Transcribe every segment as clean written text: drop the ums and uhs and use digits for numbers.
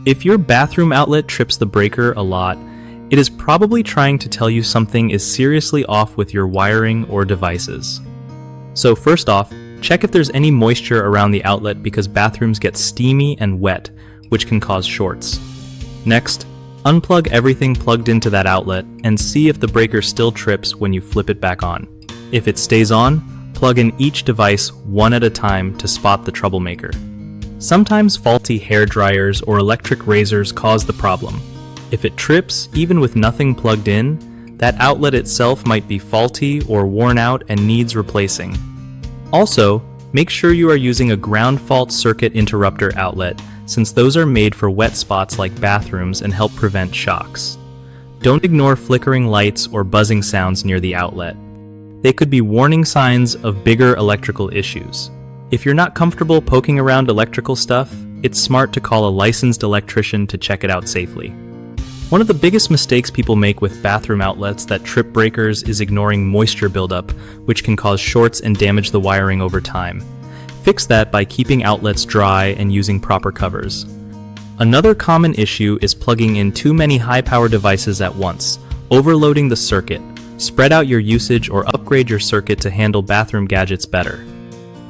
If your bathroom outlet trips the breaker a lot, it is probably trying to tell you something is seriously off with your wiring or devices. So first off, check if there's any moisture around the outlet because bathrooms get steamy and wet, which can cause shorts. Next, unplug everything plugged into that outlet and see if the breaker still trips when you flip it back on. If it stays on, plug in each device one at a time to spot the troublemaker. Sometimes faulty hair dryers or electric razors cause the problem. If it trips, even with nothing plugged in, that outlet itself might be faulty or worn out and needs replacing. Also, make sure you are using a ground fault circuit interrupter outlet, since those are made for wet spots like bathrooms and help prevent shocks. Don't ignore flickering lights or buzzing sounds near the outlet. They could be warning signs of bigger electrical issues. If you're not comfortable poking around electrical stuff, it's smart to call a licensed electrician to check it out safely. One of the biggest mistakes people make with bathroom outlets that trip breakers is ignoring moisture buildup, which can cause shorts and damage the wiring over time. Fix that by keeping outlets dry and using proper covers. Another common issue is plugging in too many high-power devices at once, overloading the circuit. Spread out your usage or upgrade your circuit to handle bathroom gadgets better.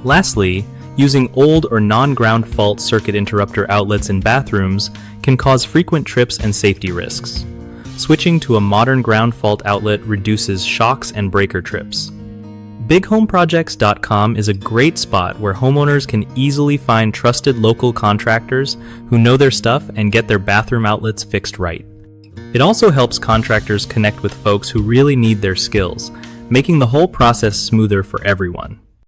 Lastly, using old or non-ground fault circuit interrupter outlets in bathrooms can cause frequent trips and safety risks. Switching to a modern ground fault outlet reduces shocks and breaker trips. BigHomeProjects.com is a great spot where homeowners can easily find trusted local contractors who know their stuff and get their bathroom outlets fixed right. It also helps contractors connect with folks who really need their skills, making the whole process smoother for everyone.